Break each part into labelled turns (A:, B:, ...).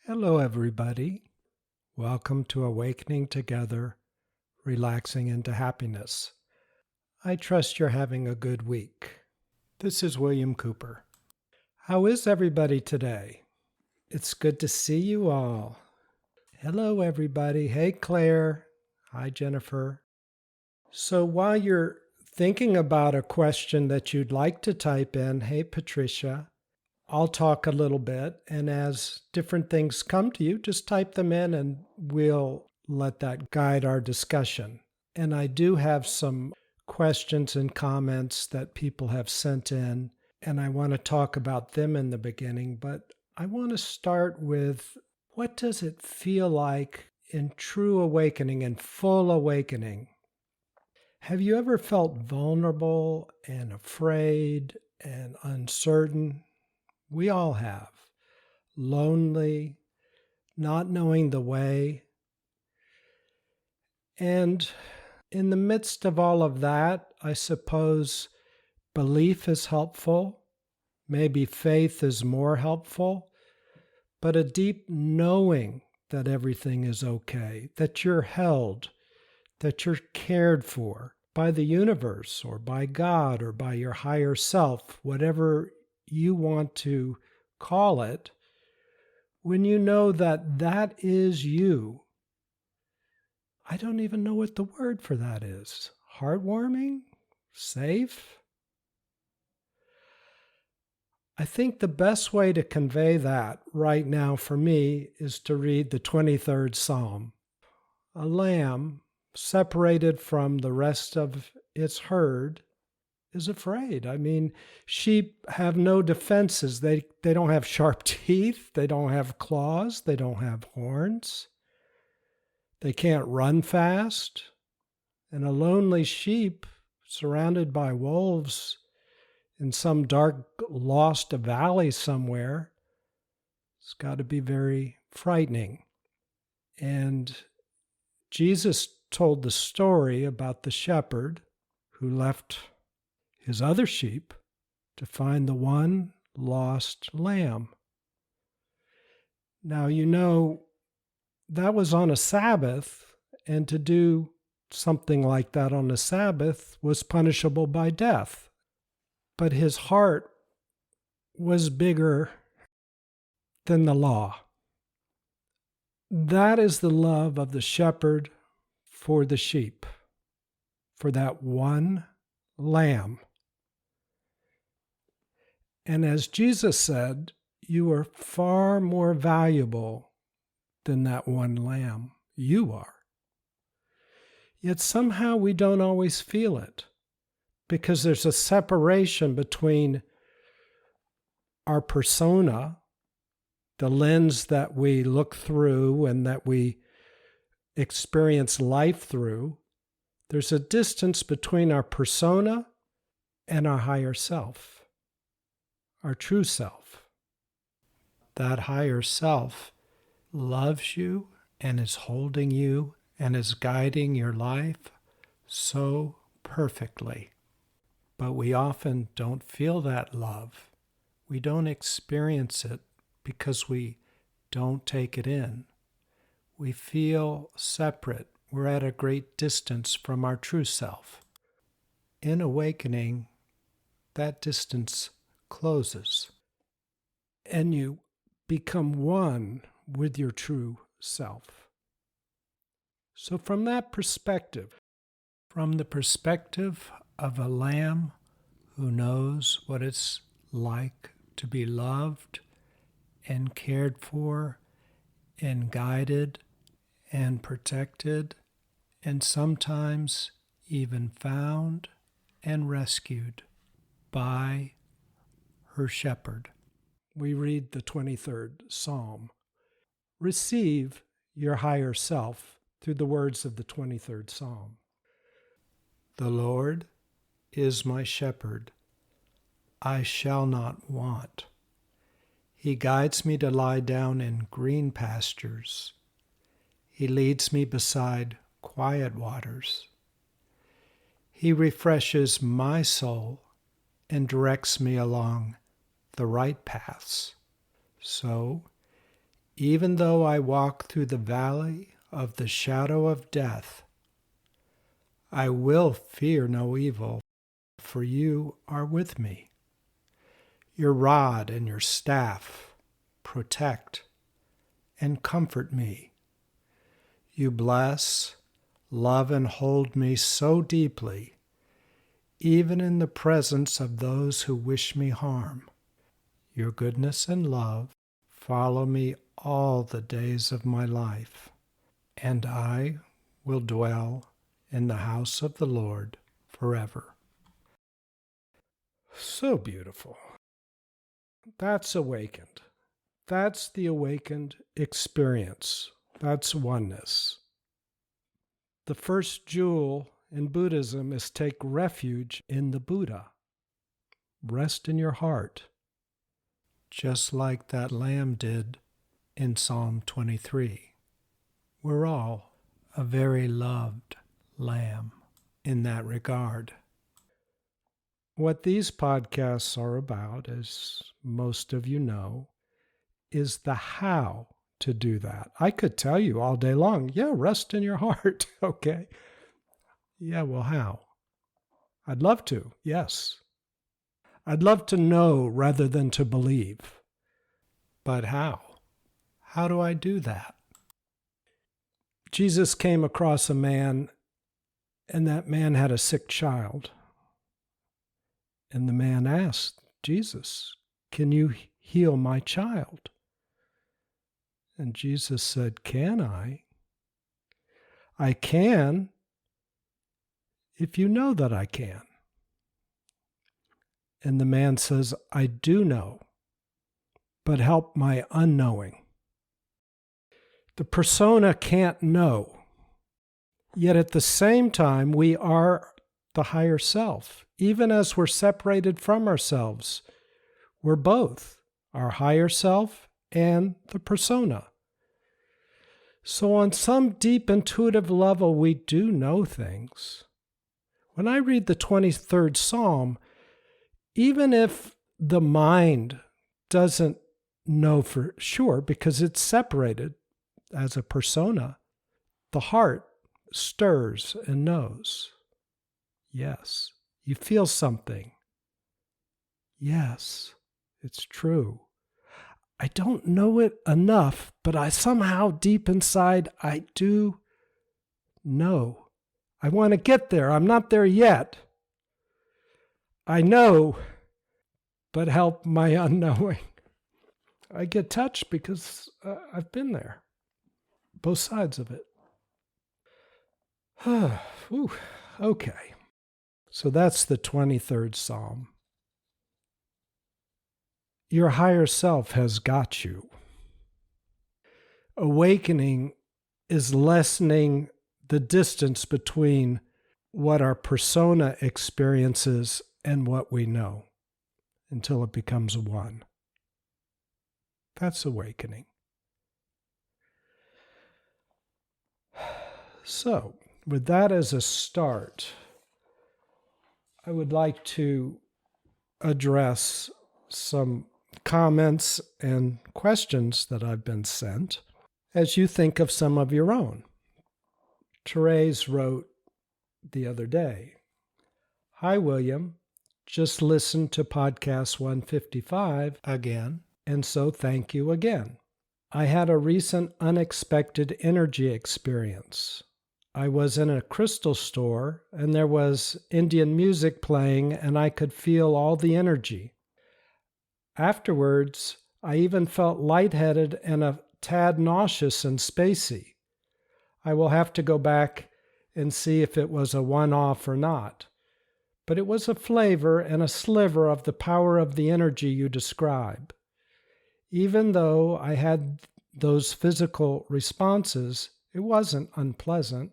A: Hello, everybody. Welcome to Awakening Together, Relaxing into Happiness. I trust you're having a good week. This is William Cooper. How is everybody today? It's good to see you all. Hello, everybody. Hey, Claire. Hi, Jennifer. So while you're thinking about a question that you'd like to type in, hey, Patricia, I'll talk a little bit, and as different things come to you, just type them in and we'll let that guide our discussion. And I do have some questions and comments that people have sent in, and I want to talk about them in the beginning, but I want to start with, what does it feel like in true awakening and full awakening? Have you ever felt vulnerable and afraid and uncertain? We all have. Lonely, not knowing the way. And in the midst of all of that, I suppose belief is helpful. Maybe faith is more helpful. But a deep knowing that everything is okay, that you're held, that you're cared for by the universe or by God or by your higher self, whatever you want to call it, when you know that that is you. I don't even know what the word for that is. Heartwarming? Safe? I think the best way to convey that right now for me is to read the 23rd Psalm. A lamb separated from the rest of its herd is afraid. I mean, sheep have no defenses. They don't have sharp teeth. They don't have claws. They don't have horns. They can't run fast. And a lonely sheep surrounded by wolves in some dark, lost valley somewhere, it's got to be very frightening. And Jesus told the story about the shepherd who left his other sheep to find the one lost lamb. Now, you know, that was on a Sabbath, and to do something like that on a Sabbath was punishable by death. But his heart was bigger than the law. That is the love of the shepherd for the sheep, for that one lamb. And as Jesus said, you are far more valuable than that one lamb. You are. Yet somehow we don't always feel it, because there's a separation between our persona, the lens that we look through and that we experience life through. There's a distance between our persona and our higher self. Our true self. That higher self loves you and is holding you and is guiding your life so perfectly. But we often don't feel that love. We don't experience it because we don't take it in. We feel separate. We're at a great distance from our true self. In awakening, that distance closes, and you become one with your true self. So from that perspective, from the perspective of a lamb who knows what it's like to be loved and cared for and guided and protected and sometimes even found and rescued by her shepherd. We read the 23rd Psalm. Receive your higher self through the words of the 23rd Psalm. The Lord is my shepherd. I shall not want. He guides me to lie down in green pastures. He leads me beside quiet waters. He refreshes my soul and directs me along the right paths. So, Even though I walk through the valley of the shadow of death, I will fear no evil, for you are with me. Your rod and your staff protect and comfort me. You bless, love, and hold me so deeply, even in the presence of those who wish me harm. Your goodness and love follow me all the days of my life, and I will dwell in the house of the Lord forever. So beautiful. That's awakened. That's the awakened experience. That's oneness. The first jewel in Buddhism is take refuge in the Buddha. Rest in your heart, just like that lamb did in Psalm 23. We're all a very loved lamb in that regard. What these podcasts are about, as most of you know, is the how to do that. I could tell you all day long, yeah, rest in your heart, okay? Yeah, well, how? I'd love to, yes. I'd love to know rather than to believe. But how? How do I do that? Jesus came across a man, and that man had a sick child. And the man asked Jesus, "Can you heal my child?" And Jesus said, "Can I? I can if you know that I can." And the man says, "I do know, but help my unknowing." The persona can't know, yet at the same time we are the higher self. Even as we're separated from ourselves, we're both our higher self and the persona. So on some deep intuitive level, we do know things. When I read the 23rd Psalm, even if the mind doesn't know for sure because it's separated as a persona, the heart stirs and knows. Yes. You feel something. Yes, it's true. I don't know it enough, but I somehow deep inside, I do know. I want to get there. I'm not there yet. I know, but help my unknowing. I get touched because I've been there. Both sides of it. Whew. Okay. So that's the 23rd Psalm. Your higher self has got you. Awakening is lessening the distance between what our persona experiences and what we know until it becomes one. That's awakening. So, with that as a start, I would like to address some comments and questions that I've been sent as you think of some of your own. Therese wrote the other day, "Hi, William. Just listened to podcast 155 again, and so thank you again. I had a recent unexpected energy experience. I was in a crystal store and there was Indian music playing and I could feel all the energy. Afterwards, I even felt lightheaded and a tad nauseous and spacey. I will have to go back and see if it was a one-off or not. But it was a flavor and a sliver of the power of the energy you describe. Even though I had those physical responses, it wasn't unpleasant.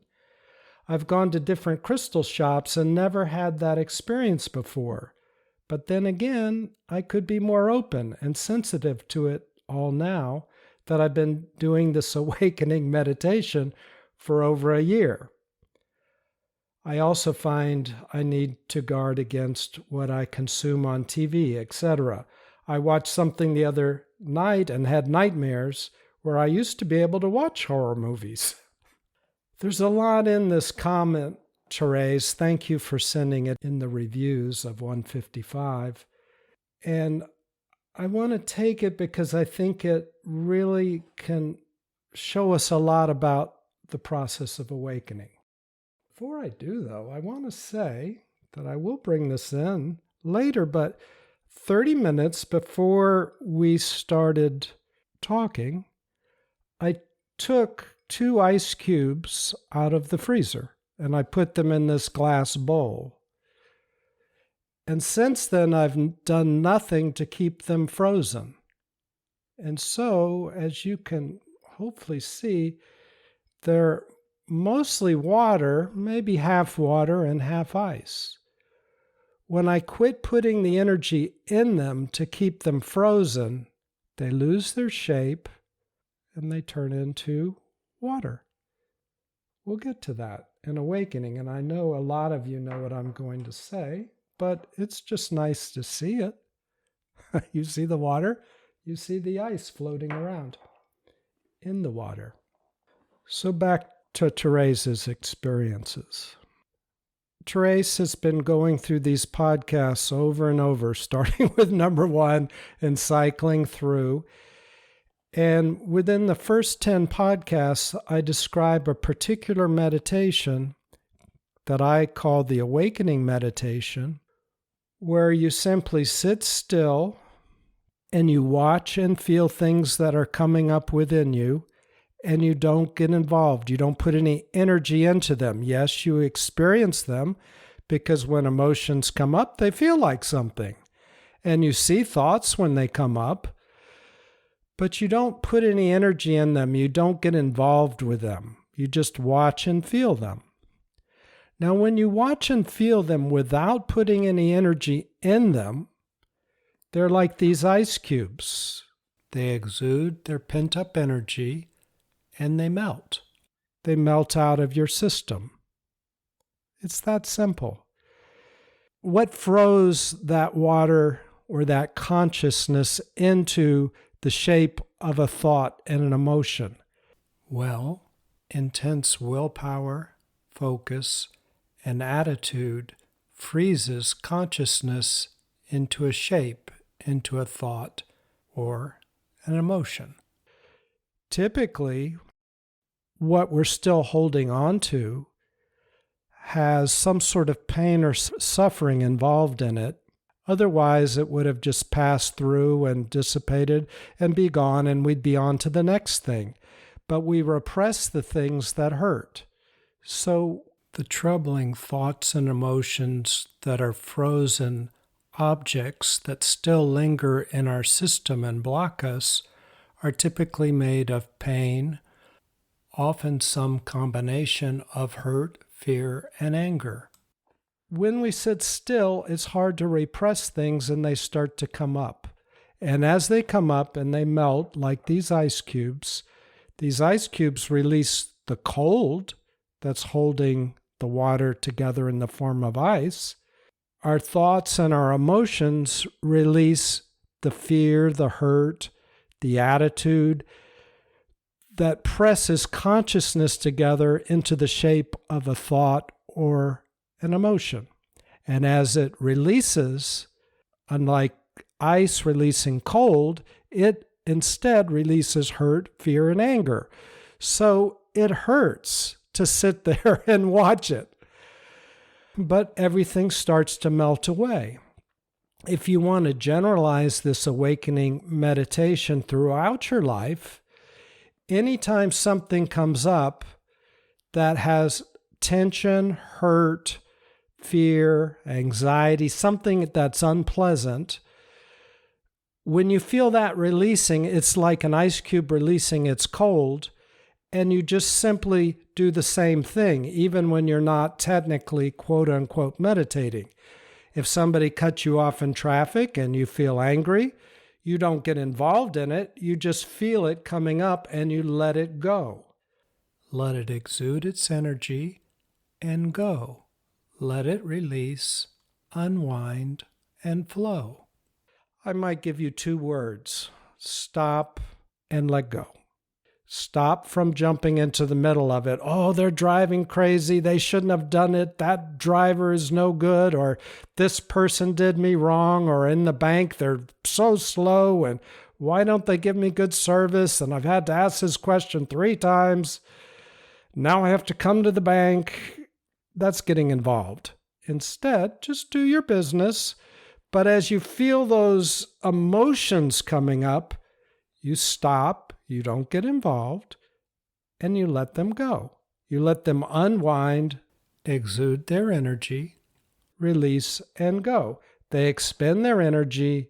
A: I've gone to different crystal shops and never had that experience before. But then again, I could be more open and sensitive to it all now that I've been doing this awakening meditation for over a year. I also find I need to guard against what I consume on TV, etc. I watched something the other night and had nightmares where I used to be able to watch horror movies. There's a lot in this comment, Therese. Thank you for sending it in the reviews of 155. And I want to take it because I think it really can show us a lot about the process of awakening. Before I do, though, I want to say that I will bring this in later, but 30 minutes before we started talking, I took 2 ice cubes out of the freezer and I put them in this glass bowl. And since then, I've done nothing to keep them frozen. And so, as you can hopefully see, they're mostly water, maybe half water and half ice. When I quit putting the energy in them to keep them frozen, they lose their shape and they turn into water. We'll get to that in awakening, and I know a lot of you know what I'm going to say, but it's just nice to see it. You see the water, you see the ice floating around in the water. So back to Therese's experiences. Therese has been going through these podcasts over and over, starting with number 1 and cycling through. And within the first 10 podcasts, I describe a particular meditation that I call the awakening meditation, where you simply sit still and you watch and feel things that are coming up within you, and you don't get involved. You don't put any energy into them. Yes, you experience them because when emotions come up, they feel like something. And you see thoughts when they come up, but you don't put any energy in them. You don't get involved with them. You just watch and feel them. Now, when you watch and feel them without putting any energy in them, they're like these ice cubes. They exude their pent-up energy and they melt. They melt out of your system. It's that simple. What froze that water or that consciousness into the shape of a thought and an emotion? Well, intense willpower, focus, and attitude freezes consciousness into a shape, into a thought, or an emotion. Typically, what we're still holding on to has some sort of pain or suffering involved in it. Otherwise, it would have just passed through and dissipated and be gone, and we'd be on to the next thing. But we repress the things that hurt. So the troubling thoughts and emotions that are frozen objects that still linger in our system and block us are typically made of pain, often some combination of hurt, fear, and anger. When we sit still, it's hard to repress things and they start to come up. And as they come up and they melt like these ice cubes release the cold that's holding the water together in the form of ice. Our thoughts and our emotions release the fear, the hurt, the attitude that presses consciousness together into the shape of a thought or an emotion. And as it releases, unlike ice releasing cold, it instead releases hurt, fear, and anger. So it hurts to sit there and watch it. But everything starts to melt away. If you want to generalize this awakening meditation throughout your life, anytime something comes up that has tension, hurt, fear, anxiety, something that's unpleasant, when you feel that releasing, it's like an ice cube releasing its cold, and you just simply do the same thing, even when you're not technically, quote unquote, meditating. If somebody cuts you off in traffic and you feel angry, you don't get involved in it. You just feel it coming up and you let it go. Let it exude its energy and go. Let it release, unwind, and flow. I might give you 2 words: stop and let go. Stop from jumping into the middle of it. Oh, they're driving crazy. They shouldn't have done it. That driver is no good. Or this person did me wrong. Or in the bank, they're so slow. And why don't they give me good service? And I've had to ask this question 3 times. Now I have to come to the bank. That's getting involved. Instead, just do your business. But as you feel those emotions coming up, you stop. You don't get involved, and you let them go. You let them unwind, exude their energy, release, and go. They expend their energy,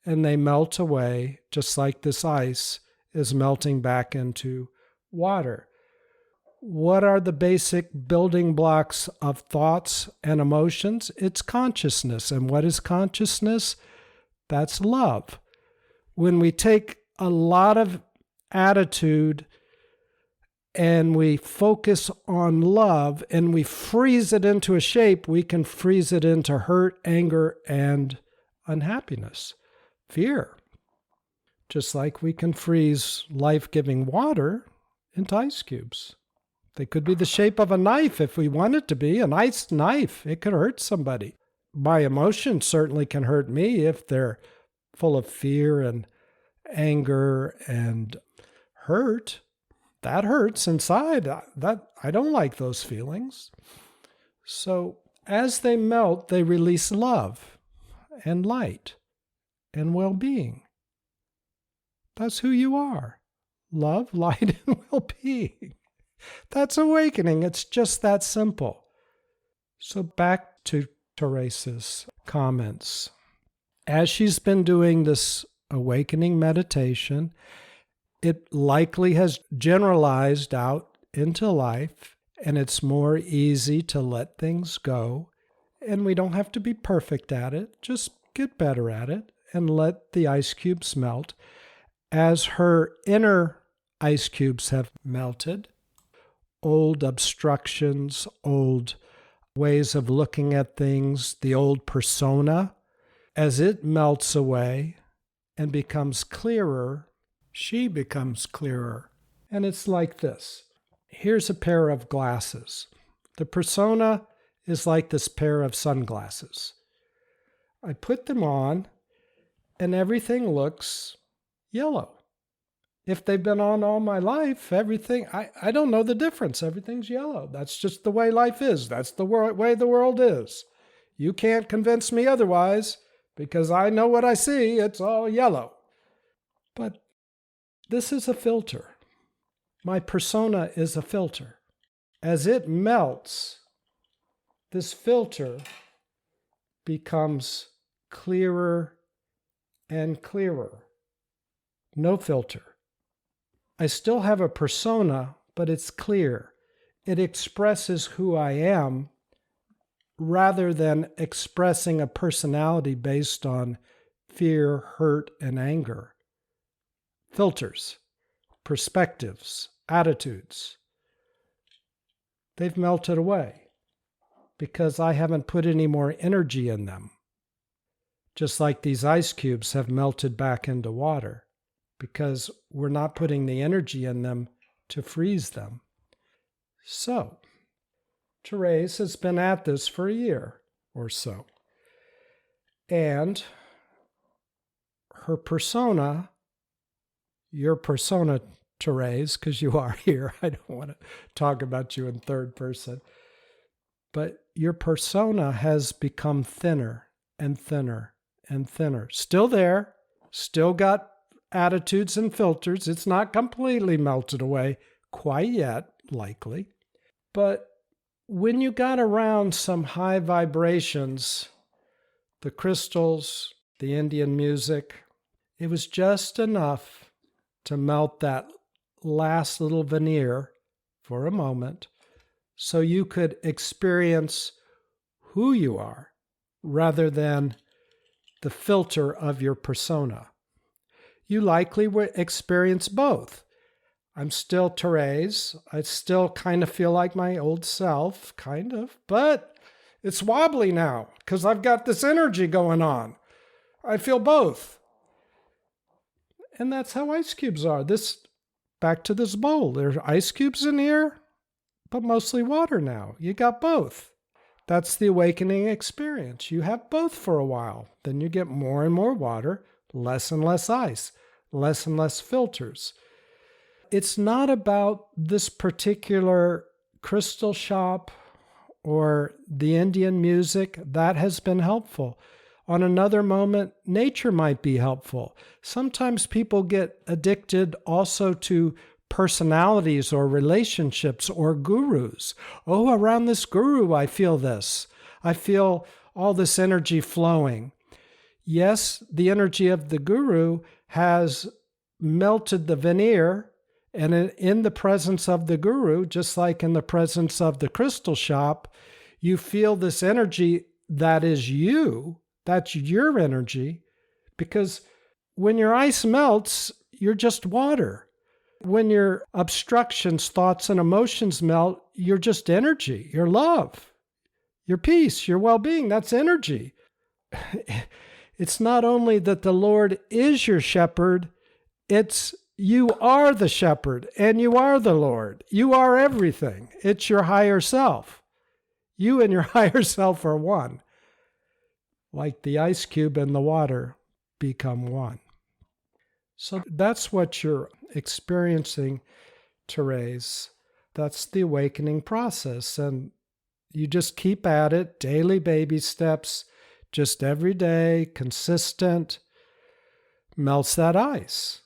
A: and they melt away, just like this ice is melting back into water. What are the basic building blocks of thoughts and emotions? It's consciousness. And what is consciousness? That's love. When we take a lot of attitude and we focus on love and we freeze it into a shape, we can freeze it into hurt, anger, and unhappiness, fear. Just like we can freeze life-giving water into ice cubes. They could be the shape of a knife if we want it to be, an ice knife. It could hurt somebody. My emotions certainly can hurt me if they're full of fear and anger and hurt. That hurts inside. I don't like those feelings. So as they melt, they release love and light and well-being. That's who you are. Love, light, and well-being. That's awakening. It's just that simple. So back to Teresa's comments. As she's been doing this awakening meditation, it likely has generalized out into life, and it's more easy to let things go. And we don't have to be perfect at it. Just get better at it and let the ice cubes melt. As her inner ice cubes have melted, old obstructions, old ways of looking at things, the old persona, as it melts away and becomes clearer, she becomes clearer. And it's like this. Here's a pair of glasses. The persona is like this pair of sunglasses. I put them on and everything looks yellow. If they've been on all my life, everything, I don't know the difference. Everything's yellow. That's just the way life is. That's the way the world is. You can't convince me otherwise because I know what I see. It's all yellow. But this is a filter. My persona is a filter. As it melts, this filter becomes clearer and clearer. No filter. I still have a persona, but it's clear. It expresses who I am rather than expressing a personality based on fear, hurt, and anger. Filters, perspectives, attitudes. They've melted away because I haven't put any more energy in them. Just like these ice cubes have melted back into water because we're not putting the energy in them to freeze them. So, Therese has been at this for a year or so. And her persona, your persona, Therese, because you are here, I don't want to talk about you in third person, but your persona has become thinner and thinner and thinner. Still there, still got attitudes and filters. It's not completely melted away quite yet, likely. But when you got around some high vibrations, the crystals, the Indian music, it was just enough to melt that last little veneer for a moment so you could experience who you are rather than the filter of your persona. You likely will experience both. I'm still Therese. I still kind of feel like my old self, kind of, but it's wobbly now because I've got this energy going on. I feel both. And that's how ice cubes are. This back to this bowl. There's ice cubes in here, but mostly water now. You got both. That's the awakening experience. You have both for a while. Then you get more and more water, less and less ice, less and less filters. It's not about this particular crystal shop or the Indian music. That has been helpful. On another moment, nature might be helpful. Sometimes people get addicted also to personalities or relationships or gurus. Oh, around this guru, I feel this. I feel all this energy flowing. Yes, the energy of the guru has melted the veneer, and in the presence of the guru, just like in the presence of the crystal shop, you feel this energy that is you. That's your energy, because when your ice melts, you're just water. When your obstructions, thoughts, and emotions melt, you're just energy, your love, your peace, your well-being. That's energy. It's not only that the Lord is your shepherd, it's you are the shepherd and you are the Lord. You are everything. It's your higher self. You and your higher self are one. Like the ice cube and the water become one. So that's what you're experiencing, Therese. That's the awakening process. And you just keep at it, daily baby steps, just every day, consistent, melts that ice.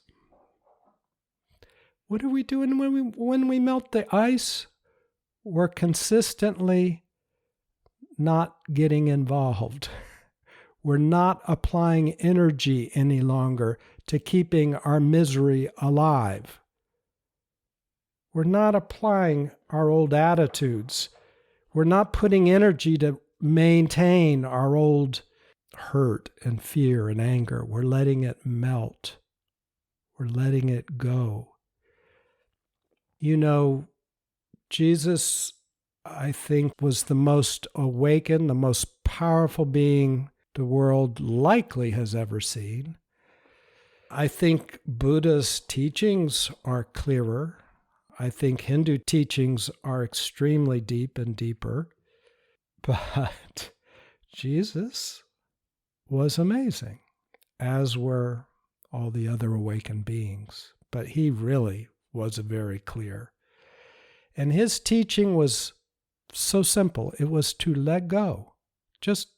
A: What are we doing when we melt the ice? We're consistently not getting involved. We're not applying energy any longer to keeping our misery alive. We're not applying our old attitudes. We're not putting energy to maintain our old hurt and fear and anger. We're letting it melt. We're letting it go. You know, Jesus, I think, was the most awakened, the most powerful being the world likely has ever seen. I think Buddha's teachings are clearer. I think Hindu teachings are extremely deep and deeper. But Jesus was amazing, as were all the other awakened beings. But he really was very clear. And his teaching was so simple. It was to let go. Just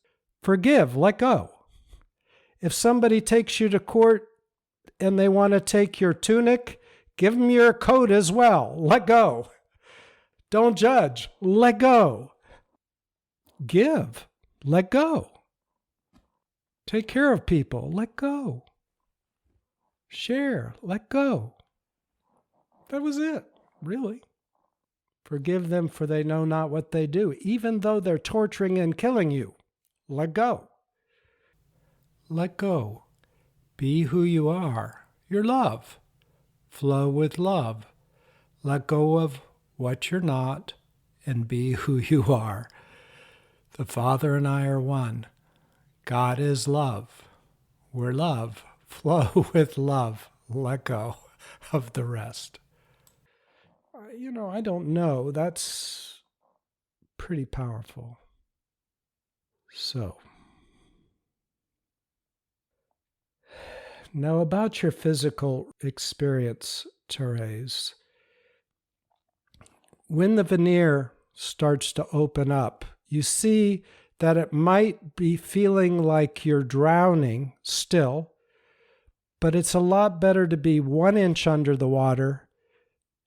A: forgive, let go. If somebody takes you to court and they want to take your tunic, give them your coat as well. Let go. Don't judge. Let go. Give. Let go. Take care of people. Let go. Share. Let go. That was it, really. Forgive them, for they know not what they do, even though they're torturing and killing you. Let go. Let go. Be who you are. Your love. Flow with love. Let go of what you're not and be who you are. The Father and I are one. God is love. We're love. Flow with love. Let go of the rest. I don't know. That's pretty powerful. So, now about your physical experience, Therese. When the veneer starts to open up, you see that it might be feeling like you're drowning still, but it's a lot better to be 1 inch under the water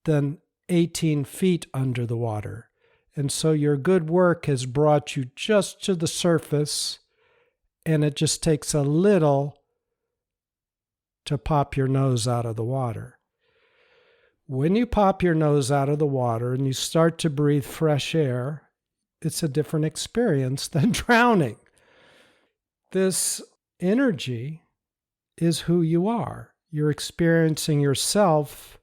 A: than 18 feet under the water. And so your good work has brought you just to the surface, and it just takes a little to pop your nose out of the water. When you pop your nose out of the water and you start to breathe fresh air, it's a different experience than drowning. This energy is who you are. You're experiencing yourself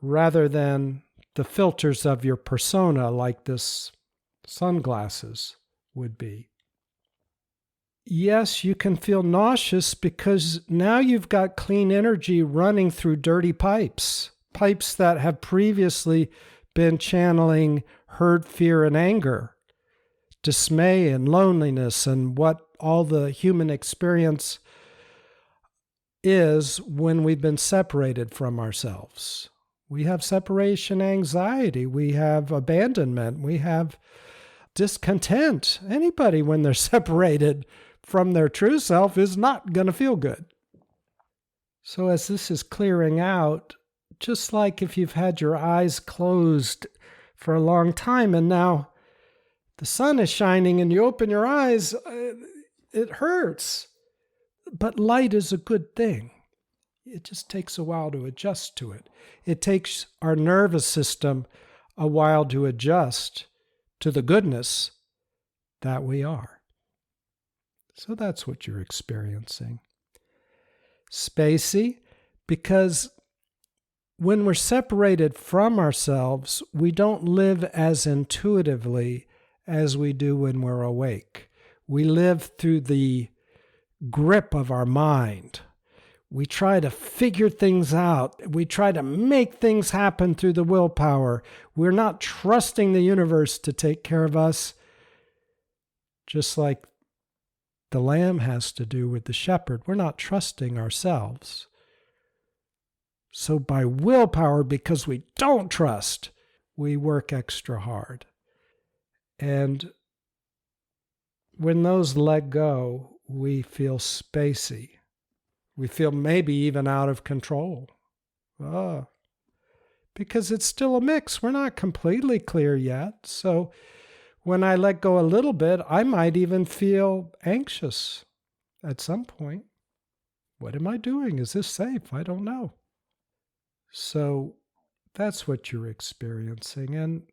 A: rather than the filters of your persona like this sunglasses would be. yes, you can feel nauseous because now you've got clean energy running through dirty pipes, pipes that have previously been channeling hurt, fear, and anger, dismay and loneliness, and what all the human experience is when we've been separated from ourselves. We have separation anxiety, we have abandonment, we have discontent. Anybody, when they're separated from their true self, is not going to feel good. So as this is clearing out, just like if you've had your eyes closed for a long time and now the sun is shining and you open your eyes, it hurts. But light is a good thing. It just takes a while to adjust to it. It takes our nervous system a while to adjust to the goodness that we are. So that's what you're experiencing. Spacey, because when we're separated from ourselves, we don't live as intuitively as we do when we're awake. We live through the grip of our mind. We try to figure things out. We try to make things happen through the willpower. We're not trusting the universe to take care of us, just like the lamb has to do with the shepherd. We're not trusting ourselves. So by willpower, because we don't trust, we work extra hard. And when those let go, we feel spacey. We feel maybe even out of control. Because it's still a mix. We're not completely clear yet. So when I let go a little bit, I might even feel anxious at some point. What am I doing? Is this safe? I don't know. So that's what you're experiencing. And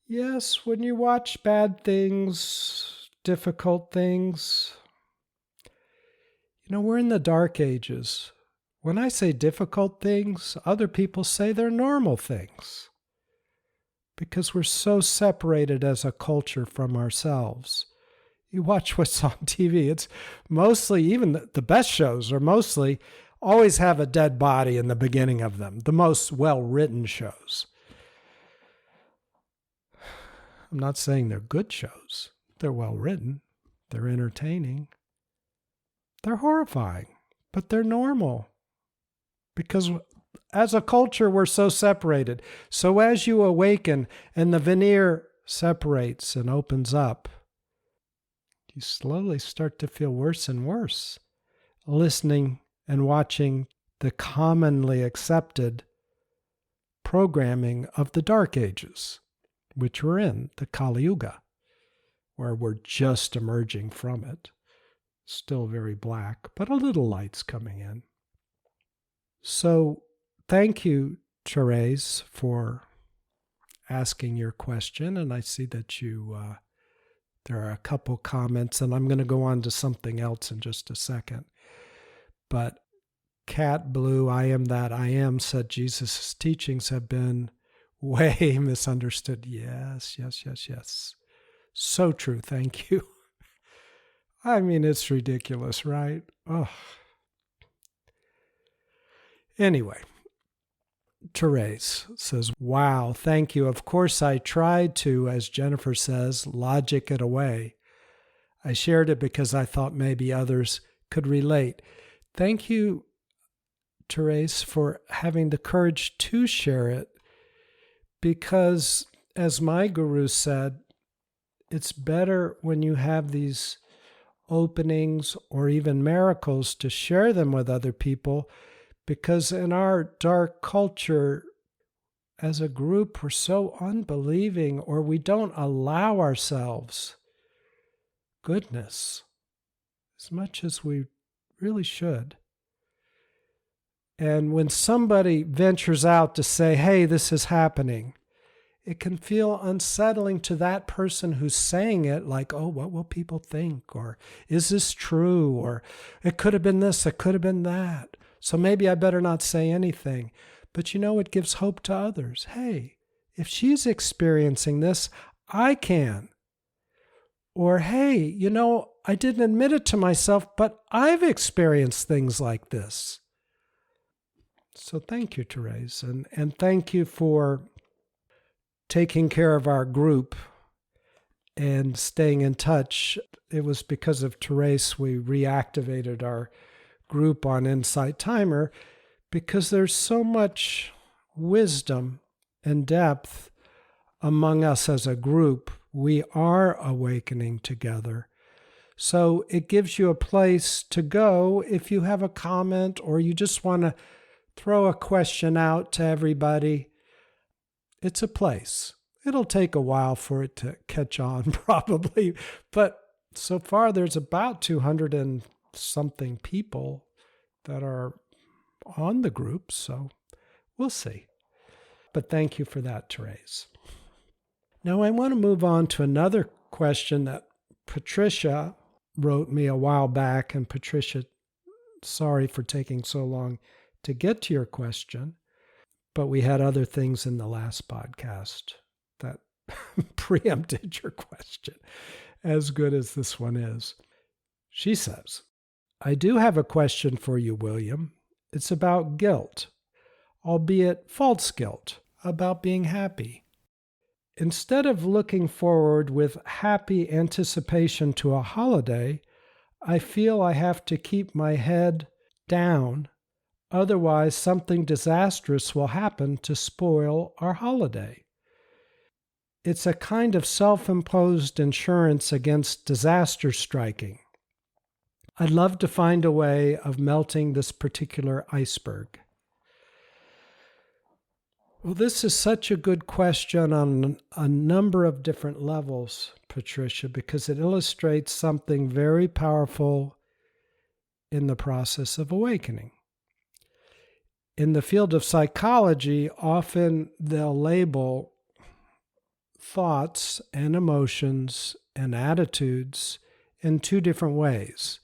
A: yes, when you watch bad things, difficult things, we're in the dark ages. When I say difficult things, other people say they're normal things. Because we're so separated as a culture from ourselves. You watch what's on TV. It's mostly, even the best shows are mostly, always have a dead body in the beginning of them. The most well-written shows. I'm not saying they're good shows. They're well-written. They're entertaining. They're horrifying, but they're normal. Because as a culture, we're so separated. So as you awaken and the veneer separates and opens up, you slowly start to feel worse and worse, listening and watching the commonly accepted programming of the Dark Ages, which we're in, the Kali Yuga, where we're just emerging from it. Still very black, but a little light's coming in. So thank you, Therese, for asking your question. And I see that there are a couple comments, and I'm going to go on to something else in just a second. But Cat Blue, I am that I am, said Jesus' teachings have been way misunderstood. Yes. So true. Thank you. I mean, it's ridiculous, right? Oh. Anyway, Therese says, wow, thank you. Of course, I tried to, as Jennifer says, logic it away. I shared it because I thought maybe others could relate. Thank you, Therese, for having the courage to share it, because, as my guru said, it's better when you have these openings or even miracles to share them with other people, because in our dark culture, as a group, we're so unbelieving, or we don't allow ourselves goodness as much as we really should. And when somebody ventures out to say, hey, this is happening, it can feel unsettling to that person who's saying it, like, oh, what will people think? Or is this true? Or it could have been this, it could have been that. So maybe I better not say anything. But it gives hope to others. Hey, if she's experiencing this, I can. Or, hey, I didn't admit it to myself, but I've experienced things like this. So thank you, Therese. And thank you for taking care of our group and staying in touch. It was because of Therese we reactivated our group on Insight Timer, because there's so much wisdom and depth among us as a group. We are awakening together. So it gives you a place to go if you have a comment or you just want to throw a question out to everybody. It's a place. It'll take a while for it to catch on, probably. But so far, there's about 200 and something people that are on the group. So we'll see. But thank you for that, Therese. Now, I want to move on to another question that Patricia wrote me a while back. And Patricia, sorry for taking so long to get to your question, but we had other things in the last podcast that preempted your question, as good as this one is. She says, I do have a question for you, William. It's about guilt, albeit false guilt, about being happy. Instead of looking forward with happy anticipation to a holiday, I feel I have to keep my head down. Otherwise, something disastrous will happen to spoil our holiday. It's a kind of self-imposed insurance against disaster striking. I'd love to find a way of melting this particular iceberg. Well, this is such a good question on a number of different levels, Patricia, because it illustrates something very powerful in the process of awakening. In the field of psychology, often they'll label thoughts and emotions and attitudes in two different ways.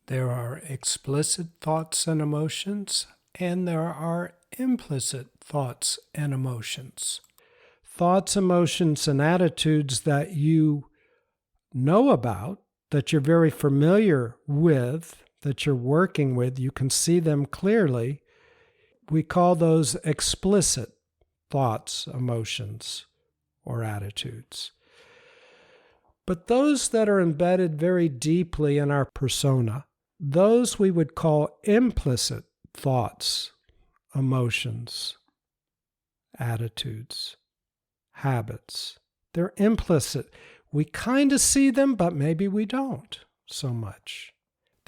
A: There are explicit thoughts and emotions, and there are implicit thoughts and emotions. Thoughts, emotions, and attitudes that you know about, that you're very familiar with, that you're working with, you can see them clearly. We call those explicit thoughts, emotions, or attitudes. But those that are embedded very deeply in our persona, those we would call implicit thoughts, emotions, attitudes, habits. They're implicit. We kind of see them, but maybe we don't so much.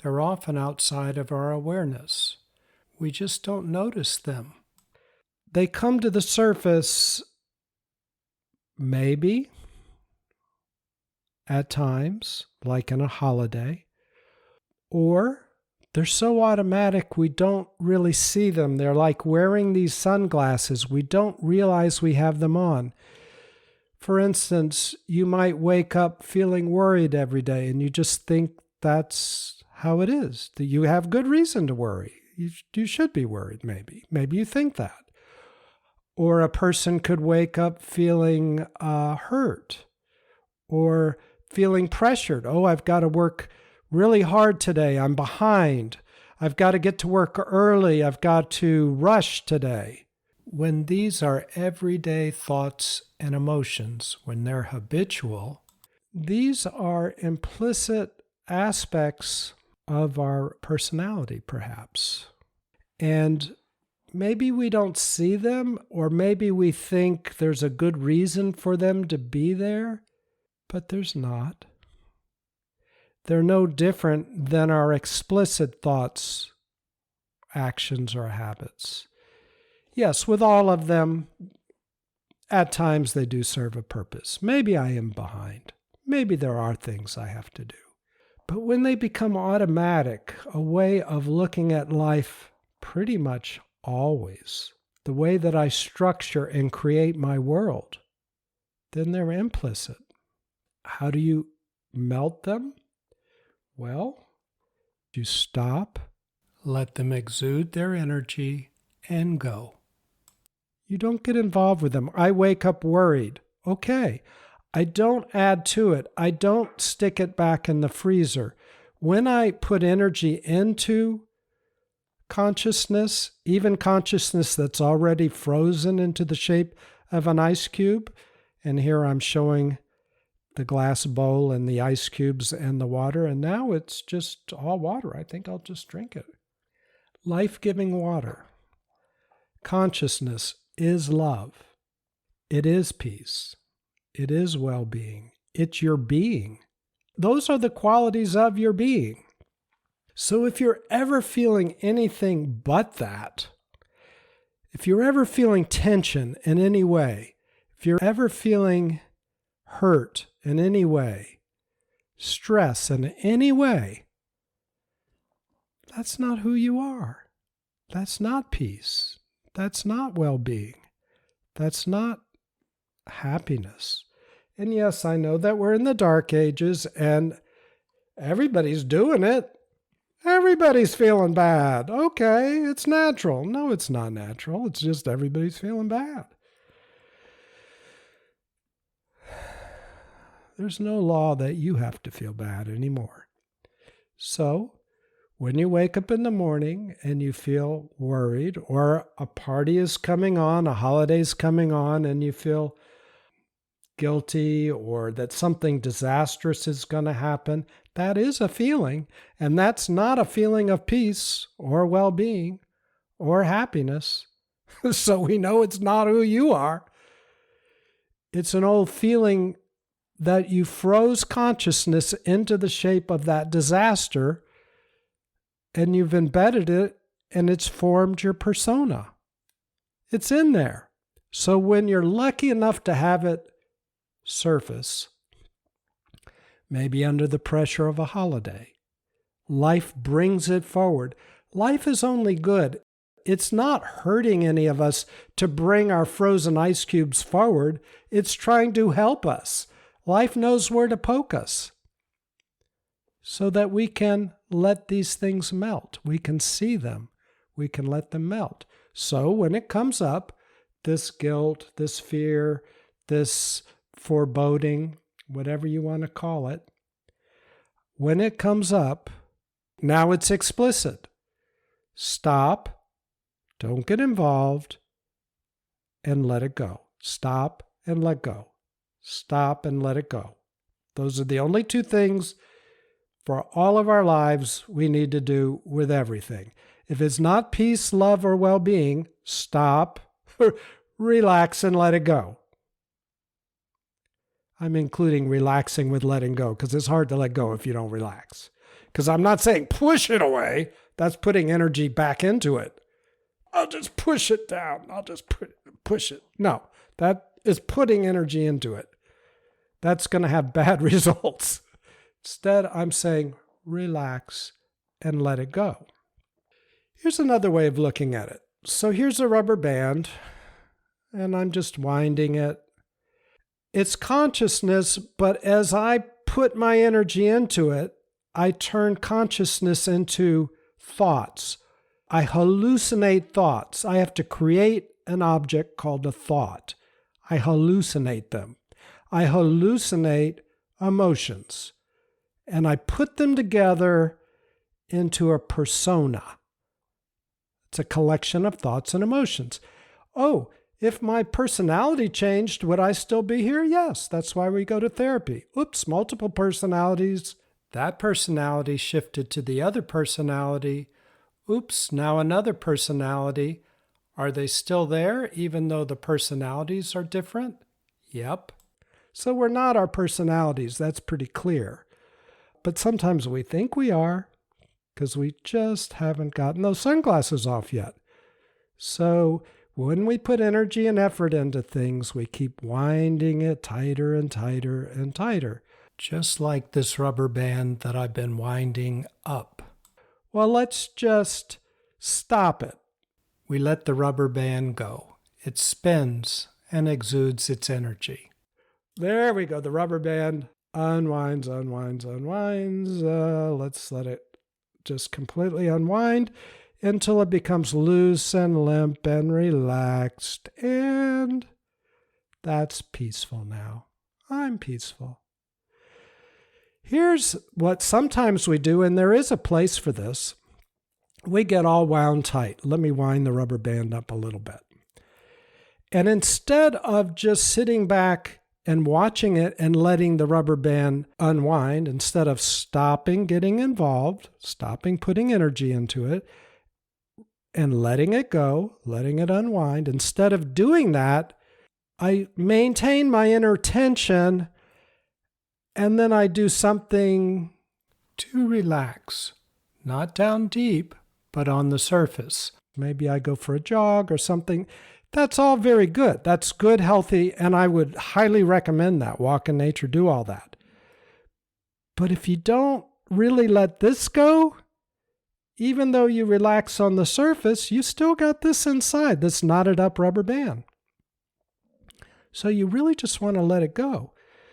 A: They're often outside of our awareness. We just don't notice them. They come to the surface, maybe, at times, like in a holiday, or they're so automatic we don't really see them. They're like wearing these sunglasses. We don't realize we have them on. For instance, you might wake up feeling worried every day and you just think that's how it is, that you have good reason to worry. You should be worried, maybe. Maybe you think that. Or a person could wake up feeling hurt or feeling pressured. Oh, I've got to work really hard today. I'm behind. I've got to get to work early. I've got to rush today. When these are everyday thoughts and emotions, when they're habitual, these are implicit aspects of our personality, perhaps. And maybe we don't see them, or maybe we think there's a good reason for them to be there, but there's not. They're no different than our explicit thoughts, actions, or habits. Yes, with all of them, at times they do serve a purpose. Maybe I am behind. Maybe there are things I have to do. But when they become automatic, a way of looking at life pretty much always, the way that I structure and create my world, then they're implicit. How do you melt them? Well, you stop, let them exude their energy, and go. You don't get involved with them. I wake up worried. Okay, I don't add to it. I don't stick it back in the freezer. When I put energy into consciousness, even consciousness that's already frozen into the shape of an ice cube, and here I'm showing the glass bowl and the ice cubes and the water, and now it's just all water. I think I'll just drink it. Life-giving water. Consciousness is love. It is peace. It is well-being. It's your being. Those are the qualities of your being. So if you're ever feeling anything but that, if you're ever feeling tension in any way, if you're ever feeling hurt in any way, stress in any way, that's not who you are. That's not peace. That's not well-being. That's not happiness. And yes, I know that we're in the dark ages and everybody's doing it. Everybody's feeling bad. Okay, it's natural. No, it's not natural. It's just everybody's feeling bad. There's no law that you have to feel bad anymore. So, when you wake up in the morning and you feel worried, or a party is coming on, a holiday's coming on, and you feel guilty or that something disastrous is going to happen, that is a feeling, and that's not a feeling of peace or well-being or happiness. So we know it's not who you are. It's an old feeling that you froze consciousness into the shape of that disaster, and you've embedded it, and it's formed your persona. It's in there. So when you're lucky enough to have it surface, maybe under the pressure of a holiday, life brings it forward. Life is only good. It's not hurting any of us to bring our frozen ice cubes forward. It's trying to help us. Life knows where to poke us so that we can let these things melt. We can see them. We can let them melt. So when it comes up, this guilt, this fear, this foreboding, whatever you want to call it, when it comes up, now it's explicit. Stop, don't get involved, and let it go. Stop and let go. Stop and let it go. Those are the only two things for all of our lives we need to do with everything. If it's not peace, love, or well-being, stop, relax, and let it go. I'm including relaxing with letting go because it's hard to let go if you don't relax. Because I'm not saying push it away. That's putting energy back into it. I'll just push it down. I'll just push it. No, that is putting energy into it. That's going to have bad results. Instead, I'm saying relax and let it go. Here's another way of looking at it. So here's a rubber band, and I'm just winding it. It's consciousness, but as I put my energy into it, I turn consciousness into thoughts. I hallucinate thoughts. I have to create an object called a thought. I hallucinate them. I hallucinate emotions, and I put them together into a persona. It's a collection of thoughts and emotions. Oh, if my personality changed, would I still be here? Yes, that's why we go to therapy. Oops, multiple personalities. That personality shifted to the other personality. Oops, now another personality. Are they still there even though the personalities are different? Yep. So we're not our personalities, that's pretty clear. But sometimes we think we are because we just haven't gotten those sunglasses off yet. So when we put energy and effort into things, we keep winding it tighter and tighter and tighter, just like this rubber band that I've been winding up. Well, let's just stop it. We let the rubber band go. It spins and exudes its energy. There we go. The rubber band unwinds, unwinds, unwinds. Let's let it just completely unwind until it becomes loose and limp and relaxed. And that's peaceful now. I'm peaceful. Here's what sometimes we do, and there is a place for this. We get all wound tight. Let me wind the rubber band up a little bit. And instead of just sitting back and watching it and letting the rubber band unwind, instead of stopping getting involved, stopping putting energy into it, and letting it go, letting it unwind, instead of doing that, I maintain my inner tension, and then I do something to relax, not down deep, but on the surface. Maybe I go for a jog or something. That's all very good. That's good, healthy, and I would highly recommend that. Walk in nature, do all that. But if you don't really let this go, even though you relax on the surface, you still got this inside, this knotted up rubber band. So you really just want to let it go.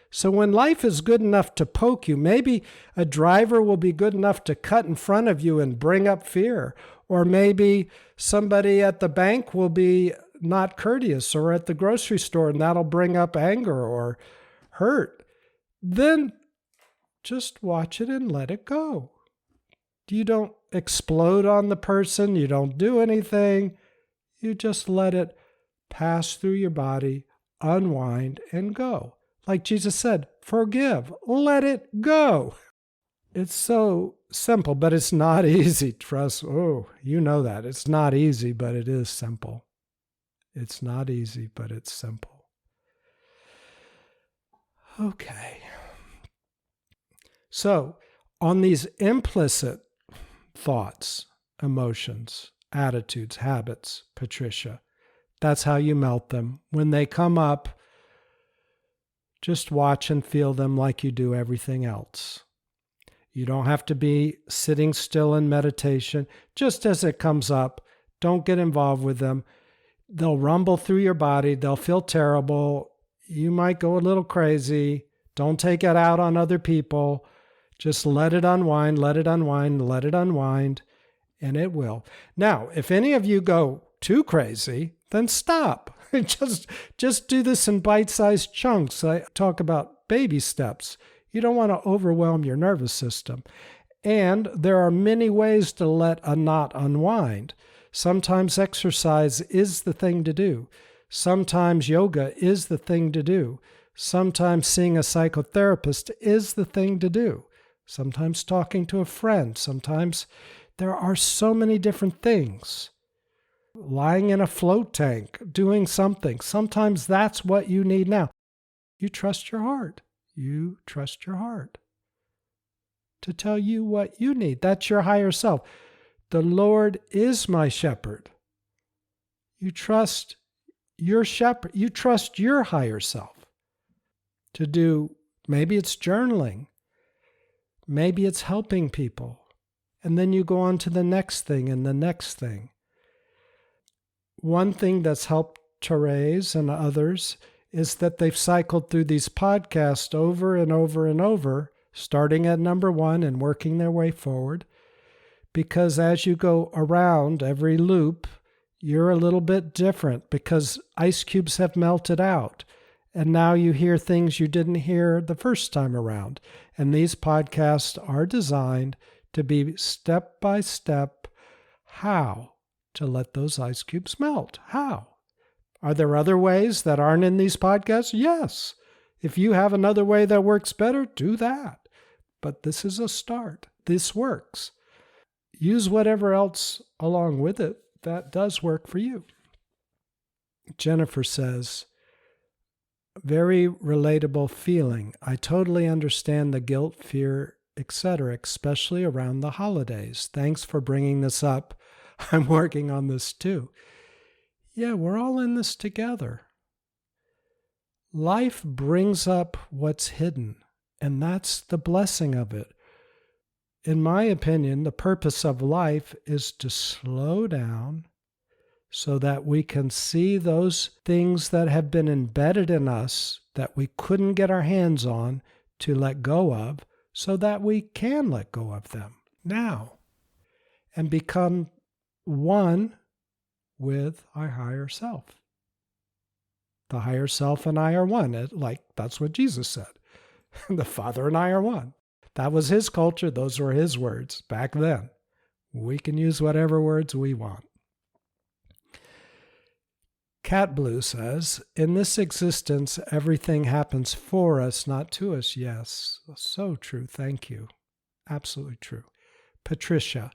A: So when life is good enough to poke you, maybe a driver will be good enough to cut in front of you and bring up fear. Or maybe somebody at the bank will be not courteous, or at the grocery store, and that'll bring up anger or hurt. Then just watch it and let it go. You don't explode on the person. You don't do anything. You just let it pass through your body, unwind, and go. Like Jesus said, forgive, let it go. It's so simple, but it's not easy. Trust, you know that. It's not easy, but it is simple. It's not easy, but it's simple. Okay. So, on these implicit thoughts, emotions, attitudes, habits, Patricia, that's how you melt them. When they come up, just watch and feel them like you do everything else. You don't have to be sitting still in meditation. Just as it comes up, don't get involved with them. They'll rumble through your body. They'll feel terrible. You might go a little crazy. Don't take it out on other people. Just let it unwind, let it unwind, let it unwind, and it will. Now, if any of you go too crazy, then stop. Just do this in bite-sized chunks. I talk about baby steps. You don't want to overwhelm your nervous system. And there are many ways to let a knot unwind. Sometimes exercise is the thing to do. Sometimes yoga is the thing to do. Sometimes seeing a psychotherapist is the thing to do. Sometimes talking to a friend. Sometimes there are so many different things. Lying in a float tank, doing something. Sometimes that's what you need now. You trust your heart. You trust your heart to tell you what you need. That's your higher self. The Lord is my shepherd. You trust your shepherd. You trust your higher self to do, maybe it's journaling. Maybe it's helping people. And then you go on to the next thing and the next thing. One thing that's helped Therese and others is that they've cycled through these podcasts over and over and over, starting at number 1 and working their way forward. Because as you go around every loop, you're a little bit different because ice cubes have melted out. And now you hear things you didn't hear the first time around. And these podcasts are designed to be step by step how to let those ice cubes melt. How? Are there other ways that aren't in these podcasts? Yes. If you have another way that works better, do that. But this is a start. This works. Use whatever else along with it that does work for you. Jennifer says, very relatable feeling. I totally understand the guilt, fear, etc., especially around the holidays. Thanks for bringing this up. I'm working on this too. Yeah, we're all in this together. Life brings up what's hidden, and that's the blessing of it. In my opinion, the purpose of life is to slow down so that we can see those things that have been embedded in us that we couldn't get our hands on to let go of, so that we can let go of them now and become one with our higher self. The higher self and I are one. That's what Jesus said. The Father and I are one. That was his culture. Those were his words back then. We can use whatever words we want. Cat Blue says, in this existence, everything happens for us, not to us. Yes, so true. Thank you. Absolutely true. Patricia,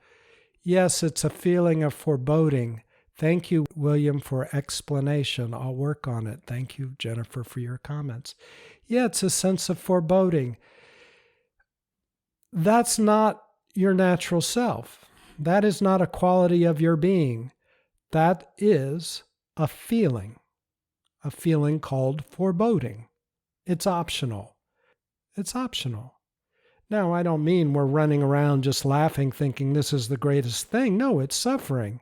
A: yes, it's a feeling of foreboding. Thank you, William, for explanation. I'll work on it. Thank you, Jennifer, for your comments. Yeah, it's a sense of foreboding. That's not your natural self. That is not a quality of your being. That is a feeling called foreboding. It's optional. It's optional. Now, I don't mean we're running around just laughing, thinking this is the greatest thing. No, it's suffering.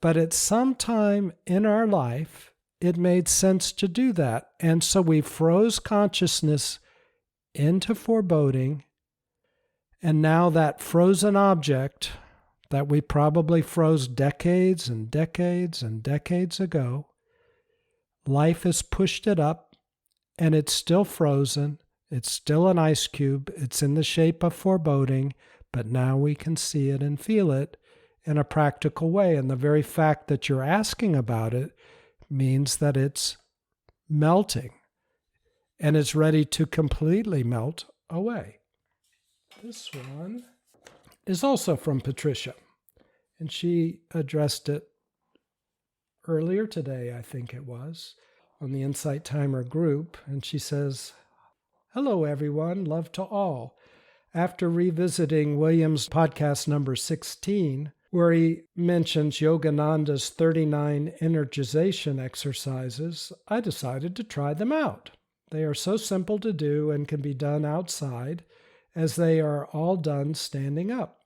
A: But at some time in our life, it made sense to do that. And so we froze consciousness into foreboding. And now that frozen object that we probably froze decades and decades and decades ago, life has pushed it up and it's still frozen. It's still an ice cube. It's in the shape of foreboding, but now we can see it and feel it in a practical way. And the very fact that you're asking about it means that it's melting and it's ready to completely melt away. This one is also from Patricia, and she addressed it earlier today, I think it was, on the Insight Timer group, and she says, hello, everyone. Love to all. After revisiting William's podcast number 16, where he mentions Yogananda's 39 energization exercises, I decided to try them out. They are so simple to do and can be done outside, as they are all done standing up.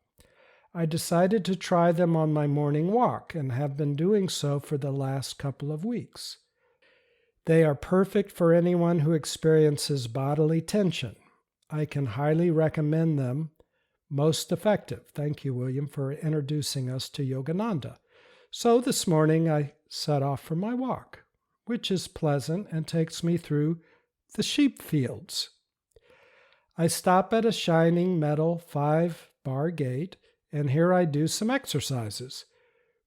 A: I decided to try them on my morning walk and have been doing so for the last couple of weeks. They are perfect for anyone who experiences bodily tension. I can highly recommend them. Most effective. Thank you, William, for introducing us to Yogananda. So this morning I set off for my walk, which is pleasant and takes me through the sheep fields. I stop at a shining metal 5-bar gate, and here I do some exercises,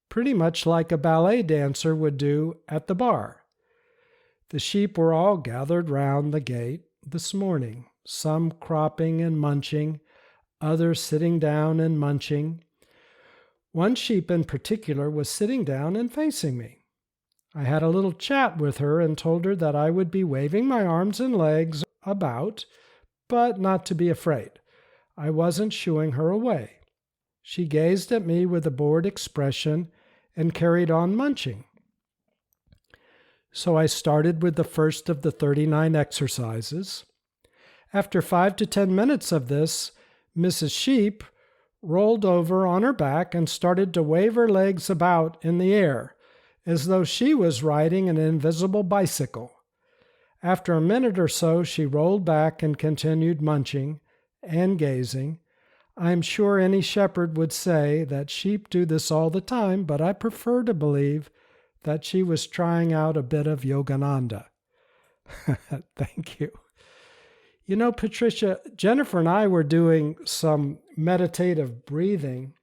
A: pretty much like a ballet dancer would do at the bar. The sheep were all gathered round the gate this morning, some cropping and munching, others sitting down and munching. One sheep in particular was sitting down and facing me. I had a little chat with her and told her that I would be waving my arms and legs about, but not to be afraid. I wasn't shooing her away. She gazed at me with a bored expression and carried on munching. So I started with the first of the 39 exercises. After 5 to 10 minutes of this, Mrs. Sheep rolled over on her back and started to wave her legs about in the air, as though she was riding an invisible bicycle. After a minute or so, she rolled back and continued munching and gazing. I'm sure any shepherd would say that sheep do this all the time, but I prefer to believe that she was trying out a bit of Yogananda. Thank you. You know, Patricia, Jennifer and I were doing some meditative breathing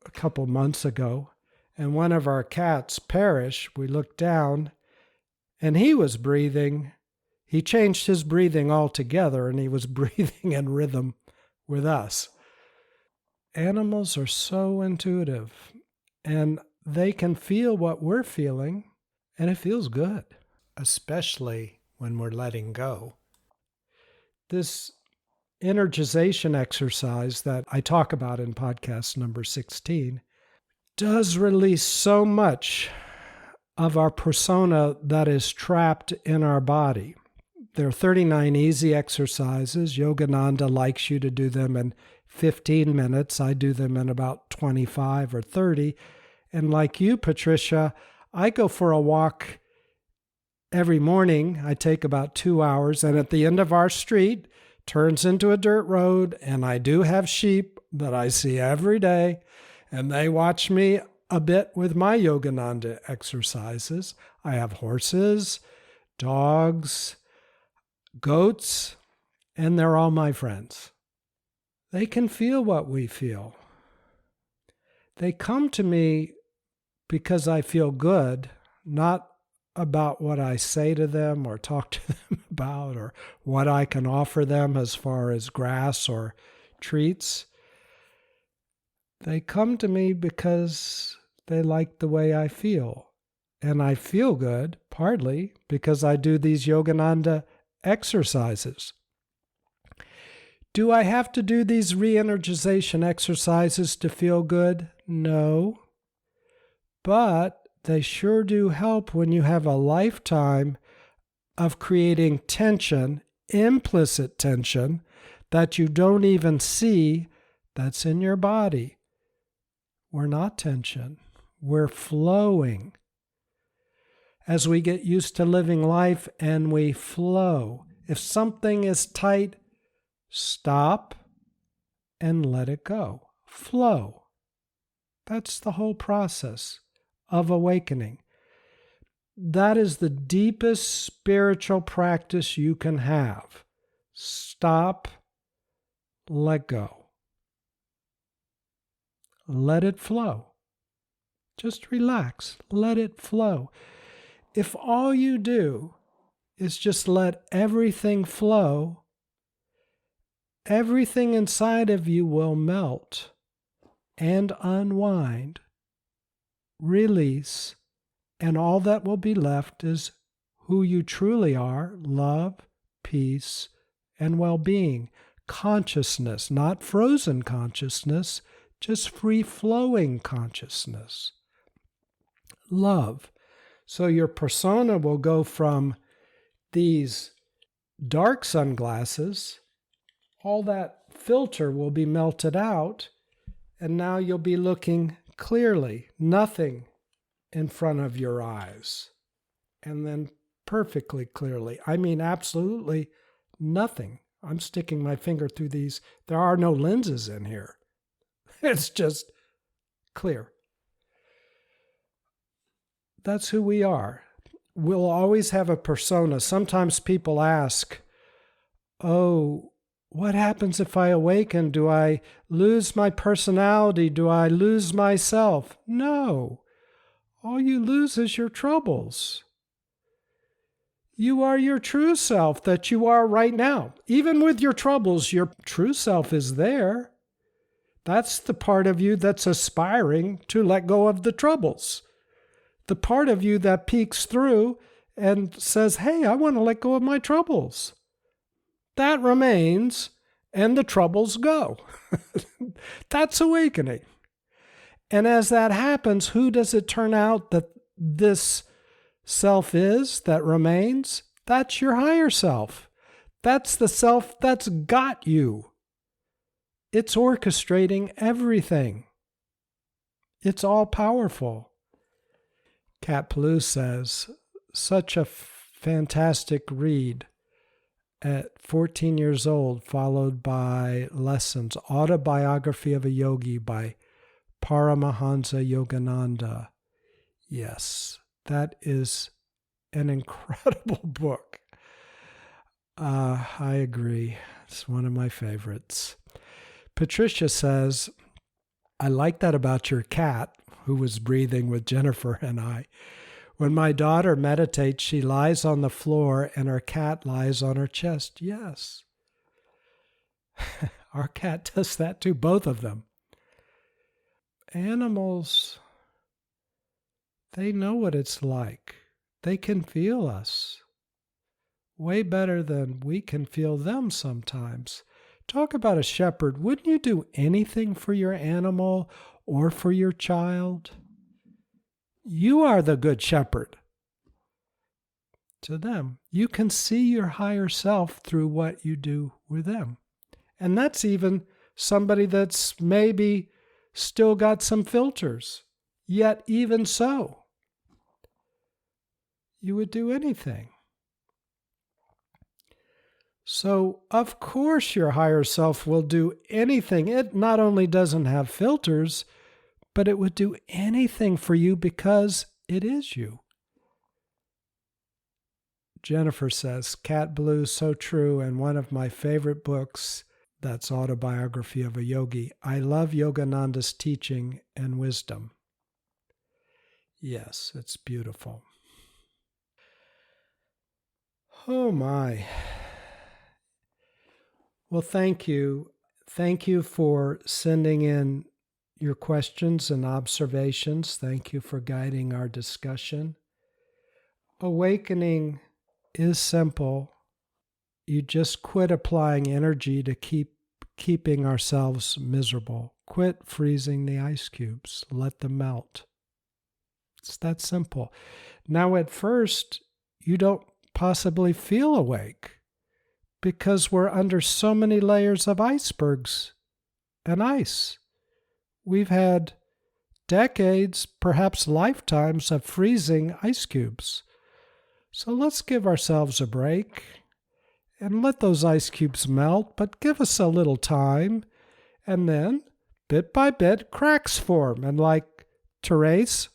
A: a couple months ago, and one of our cats, Parrish, we looked down, and he was breathing. He changed his breathing altogether, and he was breathing in rhythm with us. Animals are so intuitive, and they can feel what we're feeling, and it feels good, especially when we're letting go. This energization exercise that I talk about in podcast number 16 does release so much of our persona that is trapped in our body. There are 39 easy exercises. Yogananda likes you to do them in 15 minutes. I do them in about 25 or 30. And like you, Patricia, I go for a walk every morning. I take about 2 hours, and at the end of our street turns into a dirt road, and I do have sheep that I see every day, and they watch me a bit with my Yogananda exercises. I have horses, dogs, goats, and they're all my friends. They can feel what we feel. They come to me because I feel good, not about what I say to them or talk to them about or what I can offer them as far as grass or treats. They come to me because they like the way I feel. And I feel good, partly, because I do these Yogananda exercises. Do I have to do these reenergization exercises to feel good? No. But they sure do help when you have a lifetime of creating tension, implicit tension, that you don't even see that's in your body. We're not tension. We're flowing. As we get used to living life and we flow. If something is tight, stop and let it go. Flow. That's the whole process of awakening. That is the deepest spiritual practice you can have. Stop, let go. Let it flow. Just relax. Let it flow. If all you do is just let everything flow, everything inside of you will melt and unwind, release, and all that will be left is who you truly are: love, peace, and well-being. Consciousness, not frozen consciousness, just free-flowing consciousness. Love. So your persona will go from these dark sunglasses, all that filter will be melted out, and now you'll be looking clearly, nothing in front of your eyes, and then perfectly clearly. I mean, absolutely nothing. I'm sticking my finger through these. There are no lenses in here. It's just clear. That's who we are. We'll always have a persona. Sometimes people ask, oh, what happens if I awaken? Do I lose my personality? Do I lose myself? No. All you lose is your troubles. You are your true self that you are right now. Even with your troubles, your true self is there. That's the part of you that's aspiring to let go of the troubles. The part of you that peeks through and says, hey, I want to let go of my troubles. That remains, and the troubles go. That's awakening. And as that happens, who does it turn out that this self is that remains? That's your higher self. That's the self that's got you. It's orchestrating everything. It's all powerful. Kat Palou says, such a fantastic read at 14 years old, followed by Lessons, Autobiography of a Yogi by Paramahansa Yogananda. Yes, that is an incredible book. I agree. It's one of my favorites. Patricia says, I like that about your cat, who was breathing with Jennifer and I. When my daughter meditates, she lies on the floor and her cat lies on her chest. Yes. Our cat does that too, both of them. Animals, they know what it's like. They can feel us way better than we can feel them sometimes. Talk about a shepherd. Wouldn't you do anything for your animal or for your child? You are the good shepherd to them. You can see your higher self through what you do with them. And that's even somebody that's maybe still got some filters. Yet even so, you would do anything. So, of course, your higher self will do anything. It not only doesn't have filters, but it would do anything for you because it is you. Jennifer says, Cat Blue, so true, and one of my favorite books, that's Autobiography of a Yogi. I love Yogananda's teaching and wisdom. Yes, it's beautiful. Oh my. Well, thank you. Thank you for sending in your questions and observations. Thank you for guiding our discussion. Awakening is simple. You just quit applying energy to keeping ourselves miserable. Quit freezing the ice cubes. Let them melt. It's that simple. Now, at first, you don't possibly feel awake because we're under so many layers of icebergs and ice. We've had decades, perhaps lifetimes, of freezing ice cubes. So let's give ourselves a break and let those ice cubes melt, but give us a little time. And then, bit by bit, cracks form. And like Therese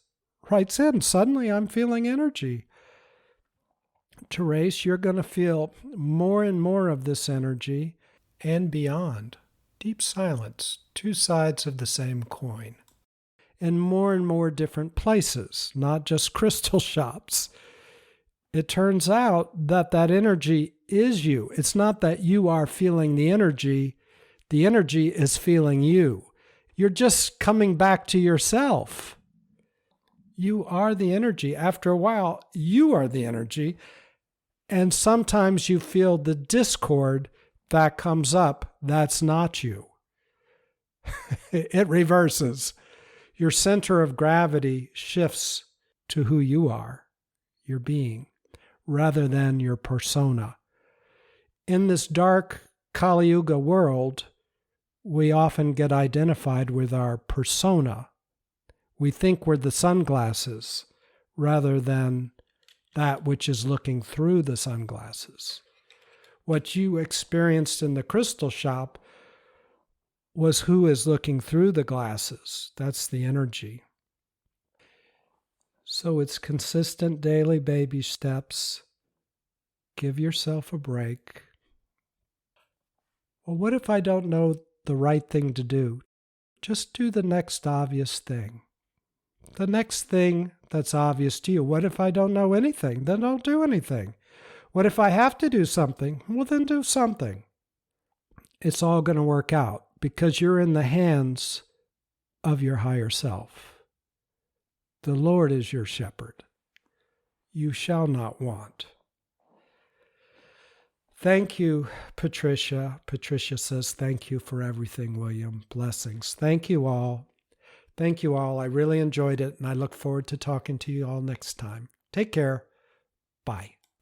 A: writes in, suddenly I'm feeling energy. Therese, you're going to feel more and more of this energy and beyond. Deep silence, two sides of the same coin. In more and more different places, not just crystal shops. It turns out that that energy is you. It's not that you are feeling the energy is feeling you. You're just coming back to yourself. You are the energy. After a while, you are the energy. And sometimes you feel the discord that comes up. That's not you. It reverses. Your center of gravity shifts to who you are, your being, rather than your persona. In this dark Kali Yuga world, we often get identified with our persona. We think we're the sunglasses rather than that which is looking through the sunglasses. What you experienced in the crystal shop was who is looking through the glasses. That's the energy. So it's consistent daily baby steps. Give yourself a break. Well, what if I don't know the right thing to do? Just do the next obvious thing. The next thing that's obvious to you. What if I don't know anything? Then don't do anything. What if I have to do something? Well, then do something. It's all going to work out because you're in the hands of your higher self. The Lord is your shepherd. You shall not want. Thank you, Patricia. Patricia says, thank you for everything, William. Blessings. Thank you all. Thank you all. I really enjoyed it, and I look forward to talking to you all next time. Take care. Bye.